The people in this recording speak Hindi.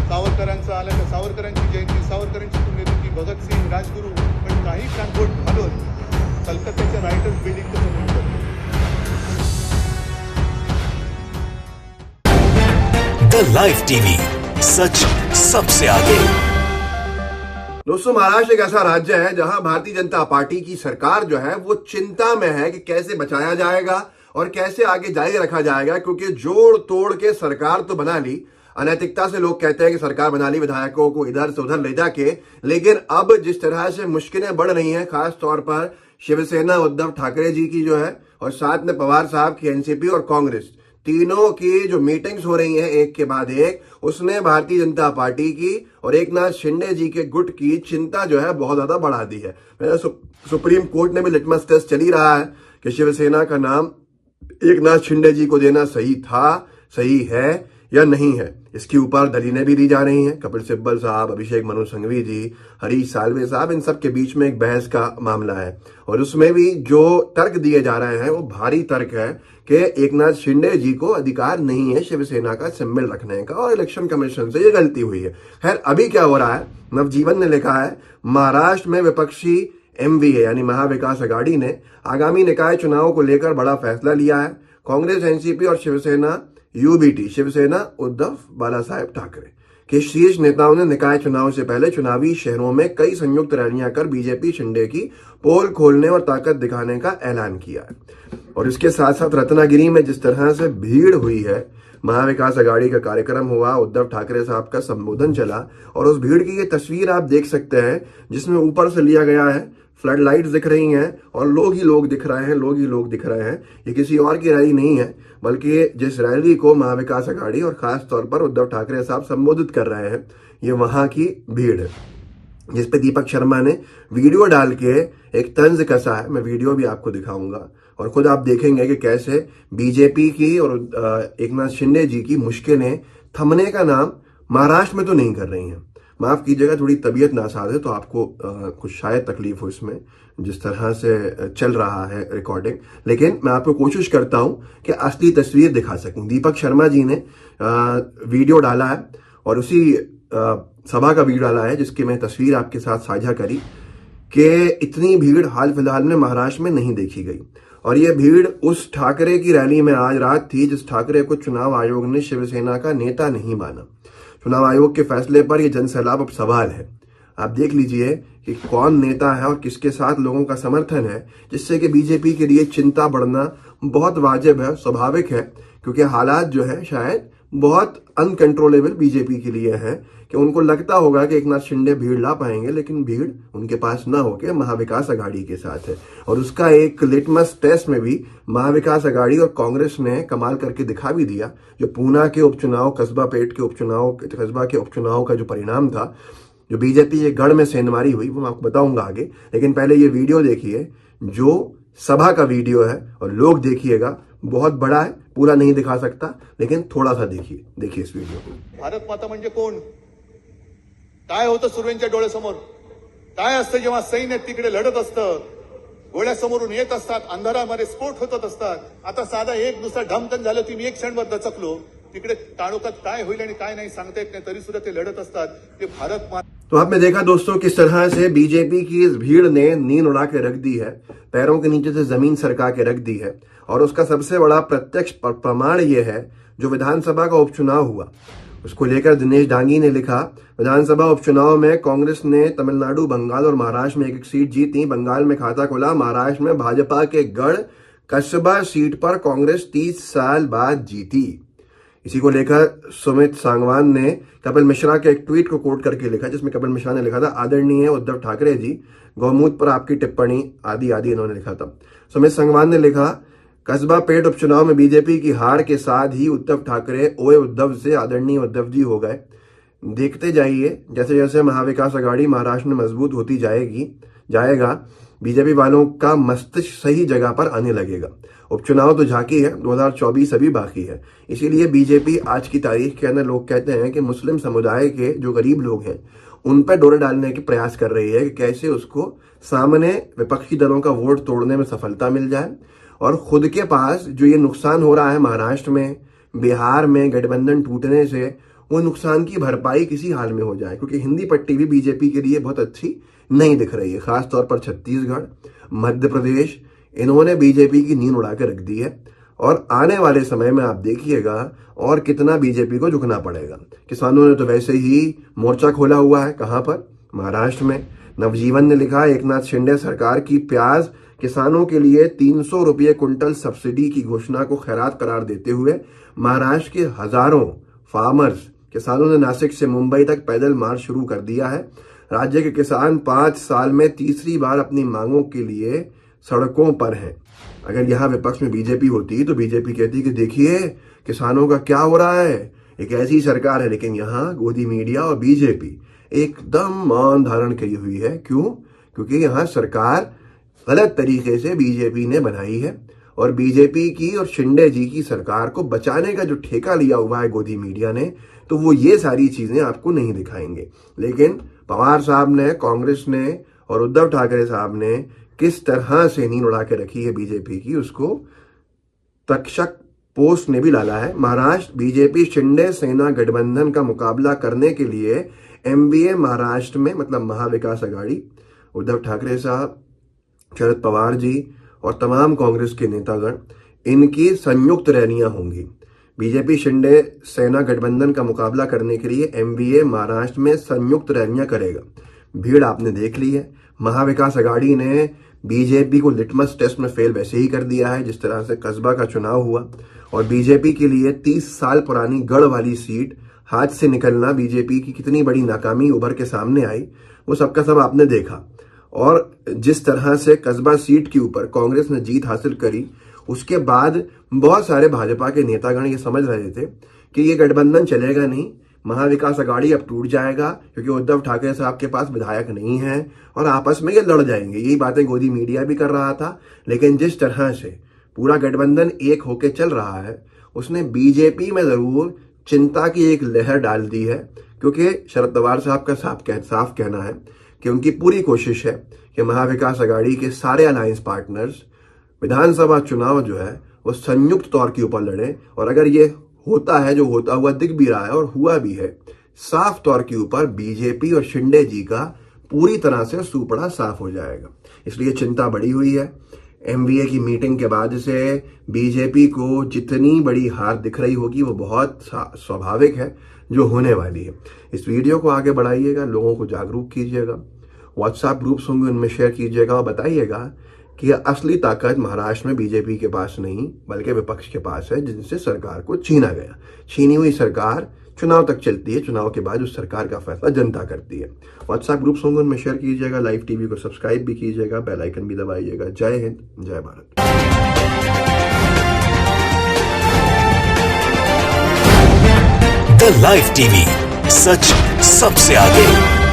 सावरकरांचं आलं तर सावरकरांची जयंती, सावरकरांची पुण्यतिथी, भगतसिंग, राजगुरू, पण काही ट्रान्सपोर्ट घालून कलकत्त्याच्या रायटर्स बिल्डिंग कसं म्हणतात. द लाइव टीवी, सच सबसे आगे. दोस्तों, महाराष्ट्र एक ऐसा राज्य है जहां भारतीय जनता पार्टी की सरकार जो है वो चिंता में है कि कैसे बचाया जाएगा और कैसे आगे जारी रखा जाएगा, क्योंकि जोड़ तोड़ के सरकार तो बना ली, अनैतिकता से लोग कहते हैं कि सरकार बना ली विधायकों को इधर से उधर ले जाके, लेकिन अब जिस तरह से मुश्किलें बढ़ रही हैं, खास तौर पर शिवसेना उद्धव ठाकरे जी की जो है और साथ में पवार साहब की एनसीपी और कांग्रेस, तीनों की जो मीटिंग्स हो रही हैं एक के बाद एक, उसने भारतीय जनता पार्टी की और एकनाथ शिंदे जी के गुट की चिंता जो है बहुत ज्यादा बढ़ा दी है. सुप्रीम कोर्ट ने भी लिटमस टेस्ट चल ही रहा है कि शिवसेना का नाम एकनाथ शिंदे जी को देना सही था, सही है या नहीं है. इसके ऊपर दलीलें भी दी जा रही हैं. कपिल सिब्बल साहब, अभिषेक मनु संघवी जी, हरीश साल्वे साहब, इन सब के बीच में एक बहस का मामला है और उसमें भी जो तर्क दिए जा रहे हैं वो भारी तर्क है कि एकनाथ शिंदे जी को अधिकार नहीं है शिवसेना का सिंबल रखने का और इलेक्शन कमीशन से ये गलती हुई है. खैर, अभी क्या हो रहा है, नवजीवन ने लिखा है, महाराष्ट्र में विपक्षी एमवीए यानी महाविकास अघाड़ी ने आगामी निकाय चुनाव को लेकर बड़ा फैसला लिया है. कांग्रेस, एनसीपी और शिवसेना यूबीटी, शिवसेना उद्धव बाला साहेब ठाकरे के शीर्ष नेताओं ने निकाय चुनाव से पहले चुनावी शहरों में कई संयुक्त रैलियां कर बीजेपी शिंदे की पोल खोलने और ताकत दिखाने का ऐलान किया है. और इसके साथ साथ रत्नागिरी में जिस तरह से भीड़ हुई है, महाविकास अघाड़ी का कार्यक्रम हुआ, उद्धव ठाकरे साहब का संबोधन चला और उस भीड़ की ये तस्वीर आप देख सकते हैं जिसमें ऊपर से लिया गया है, फ्लड लाइट्स दिख रही हैं और लोग ही लोग दिख रहे हैं, लोग ही लोग दिख रहे हैं. ये किसी और की रैली नहीं है, बल्कि जिस रैली को महाविकास अघाड़ी और खास तौर पर उद्धव ठाकरे साहब संबोधित कर रहे हैं, ये वहां की भीड़ है, जिसपे दीपक शर्मा ने वीडियो डाल के एक तंज कसा है. मैं वीडियो भी आपको दिखाऊंगा और खुद आप देखेंगे कि कैसे बीजेपी की और एकनाथ शिंदे जी की मुश्किलें थमने का नाम महाराष्ट्र में तो नहीं कर रही हैं. माफ कीजिएगा, थोड़ी तबीयत नासाज है तो आपको कुछ शायद तकलीफ हो इसमें, जिस तरह से चल रहा है रिकॉर्डिंग, लेकिन मैं आपको कोशिश करता हूं कि असली तस्वीर दिखा सकूं. दीपक शर्मा जी ने वीडियो डाला है और उसी सभा का वीडियो डाला है जिसकी मैं तस्वीर आपके साथ साझा करी कि इतनी भीड़ हाल फिलहाल में महाराष्ट्र में नहीं देखी गई. और ये भीड़ उस ठाकरे की रैली में आज रात थी जिस ठाकरे को चुनाव आयोग ने शिवसेना का नेता नहीं माना. चुनाव आयोग के फैसले पर यह जनसैलाब अब सवाल है. आप देख लीजिए कि कौन नेता है और किसके साथ लोगों का समर्थन है, जिससे कि बीजेपी के लिए चिंता बढ़ना बहुत वाजिब है, स्वाभाविक है, क्योंकि हालात जो है शायद बहुत अनकंट्रोलेबल बीजेपी के लिए है कि उनको लगता होगा कि एकनाथ शिंदे भीड़ ला पाएंगे, लेकिन भीड़ उनके पास ना होके महाविकास अघाड़ी के साथ है. और उसका एक लिटमस टेस्ट में भी महाविकास अघाड़ी और कांग्रेस ने कमाल करके दिखा भी दिया. जो पूना के उपचुनाव, कस्बा के उपचुनाव का जो परिणाम था, जो बीजेपी के गढ़ में सेंधमारी हुई, वो मैं आपको बताऊंगा आगे. लेकिन पहले ये वीडियो देखिए, जो सभा का वीडियो है, और लोग देखिएगा, बहुत बड़ा है, पूरा नहीं दिखा सकता, लेकिन थोड़ा सा देखिए इस वीडियो को. भारत माता म्हणजे कोण, काय होतं सुर्वेंच्या डोळ्यासमोर, काय असतं जेव्हा सैन्य तिकडे लढत असतं, गोळ्यासमोरून येत असतात, अंधारामध्ये स्फोट होत असतात. आता साधा एक दुसरा ढमतन झालं की मी एक क्षणभर दचकलो, तिकडे ताळोखात काय होईल आणि काय नाही सांगता येत नाही, तरी सुद्धा ते लढत असतात. ते भारत माता. तो आपने देखा दोस्तों किस तरह से बीजेपी की इस भीड़ ने नींद उड़ा के रख दी है, पैरों के नीचे से जमीन सरका के रख दी है. और उसका सबसे बड़ा प्रत्यक्ष प्रमाण यह है जो विधानसभा का उपचुनाव हुआ, उसको लेकर दिनेश डांगी ने लिखा, विधानसभा उपचुनाव में कांग्रेस ने तमिलनाडु, बंगाल और महाराष्ट्र में एक सीट जीती. बंगाल में खाता खुला, महाराष्ट्र में भाजपा के गढ़ कसबा सीट पर कांग्रेस 30 साल बाद जीती. इसी को लेकर सुमित सांगवान ने कपिल मिश्रा के एक ट्वीट को कोट करके लिखा, जिसमें कपिल मिश्रा ने लिखा था, आदरणीय उद्धव ठाकरे जी, गौमूत्र पर आपकी टिप्पणी आदि आदि इन्होंने लिखा था. सुमित सांगवान ने लिखा, कस्बा पेट उपचुनाव में बीजेपी की हार के साथ ही उद्धव ठाकरे ओए उद्धव से आदरणीय उद्धव जी हो गए. देखते जाइए, जैसे जैसे महाविकास अघाड़ी महाराष्ट्र में मजबूत होती जाएगा, बीजेपी वालों का मस्तिष्क सही जगह पर आने लगेगा. उपचुनाव तो झांकी है, 2024 अभी बाकी है. इसीलिए बीजेपी आज की तारीख के अंदर लोग कहते हैं कि मुस्लिम समुदाय के जो गरीब लोग हैं उन पर डोरे डालने के प्रयास कर रही है कि कैसे उसको सामने विपक्षी दलों का वोट तोड़ने में सफलता मिल जाए और खुद के पास जो ये नुकसान हो रहा है महाराष्ट्र में, बिहार में गठबंधन टूटने से, वो नुकसान की भरपाई किसी हाल में हो जाए, क्योंकि हिंदी पट्टी भी बीजेपी के लिए बहुत अच्छी नहीं दिख रही है। खासतौर पर छत्तीसगढ़, मध्य प्रदेश, इन्होंने बीजेपी की नींद उड़ा के रख दी है। और आने वाले समय में आप देखिएगा और कितना बीजेपी को झुकना पड़ेगा। किसानों ने तो वैसे ही मोर्चा खोला हुआ है। कहां पर? महाराष्ट्र में। नवजीवन ने लिखा, एकनाथ शिंदे सरकार की प्याज किसानों के लिए 300 रुपये क्विंटल सब्सिडी की घोषणा को खैरात करार देते हुए महाराष्ट्र के हजारों फार्मर्स किसानों ने नासिक से मुंबई तक पैदल मार्च शुरू कर दिया है। राज्य के किसान 5 साल में तीसरी बार अपनी मांगों के लिए सड़कों पर हैं। अगर यहाँ विपक्ष में बीजेपी होती तो बीजेपी कहती कि देखिए किसानों का क्या हो रहा है, एक ऐसी सरकार है। लेकिन यहाँ गोदी मीडिया और बीजेपी एकदम मौन धारण की हुई है। क्यों? क्योंकि यहाँ सरकार गलत तरीके से बीजेपी ने बनाई है और बीजेपी की और शिंदे जी की सरकार को बचाने का जो ठेका लिया हुआ है गोदी मीडिया ने, तो वो ये सारी चीजें आपको नहीं दिखाएंगे। लेकिन पवार साहब ने, कांग्रेस ने और उद्धव ठाकरे साहब ने किस तरह से नींद उड़ा के रखी है बीजेपी की, उसको तक्षक पोस्ट ने भी डाला है। महाराष्ट्र बीजेपी शिंदे सेना गठबंधन का मुकाबला करने के लिए एमवीए महाराष्ट्र में, मतलब महाविकास अघाड़ी, उद्धव ठाकरे साहब, शरद पवार जी और तमाम कांग्रेस के नेतागण, इनकी संयुक्त रैलियां होंगी। बीजेपी शिंदे सेना गठबंधन का मुकाबला करने के लिए एमवीए महाराष्ट्र में संयुक्त रैलियां करेगा। भीड़ आपने देख ली है। महाविकास अघाड़ी ने बीजेपी को लिटमस टेस्ट में फेल वैसे ही कर दिया है जिस तरह से कस्बा का चुनाव हुआ। और बीजेपी के लिए 30 साल पुरानी गढ़ वाली सीट हाथ से निकलना, बीजेपी की कितनी बड़ी नाकामी उभर के सामने आई, वो सबका सब आपने देखा। और जिस तरह से कस्बा सीट के ऊपर कांग्रेस ने जीत हासिल करी, उसके बाद बहुत सारे भाजपा के नेतागण ये समझ रहे थे कि ये गठबंधन चलेगा नहीं, महाविकास अघाड़ी अब टूट जाएगा, क्योंकि उद्धव ठाकरे साहब के पास विधायक नहीं है और आपस में ये लड़ जाएंगे। यही बातें गोदी मीडिया भी कर रहा था। लेकिन जिस तरह से पूरा गठबंधन एक होके चल रहा है, उसने बीजेपी में जरूर चिंता की एक लहर डाल दी है। क्योंकि शरद पवार साहब का साफ कहना है कि उनकी पूरी कोशिश है कि महाविकास अघाड़ी के सारे अलायंस पार्टनर्स विधानसभा चुनाव जो है वो संयुक्त तौर के ऊपर लड़े। और अगर ये होता है, जो होता हुआ दिख भी रहा है और हुआ भी है, साफ तौर के ऊपर बीजेपी और शिंदे जी का पूरी तरह से सुपड़ा साफ हो जाएगा। इसलिए चिंता बढ़ी हुई है। एमवीए की मीटिंग के बाद से बीजेपी को जितनी बड़ी हार दिख रही होगी वो बहुत स्वाभाविक है जो होने वाली है। इस वीडियो को आगे बढ़ाइएगा, लोगों को जागरूक कीजिएगा, व्हाट्सएप ग्रुप्स होंगे उनमें शेयर कीजिएगा और बताइएगा कि असली ताकत महाराष्ट्र में बीजेपी के पास नहीं बल्कि विपक्ष के पास है, जिनसे सरकार को छीना गया। छीनी हुई सरकार चुनाव तक चलती है, चुनाव के बाद उस सरकार का फैसला जनता करती है। व्हाट्सएप ग्रुप्स होंगे उनमें शेयर कीजिएगा, लाइव टीवी को सब्सक्राइब भी कीजिएगा, बेल आइकन भी दबाइएगा। जय हिंद, जय भारत। द लाइव टीवी, सच सबसे आगे।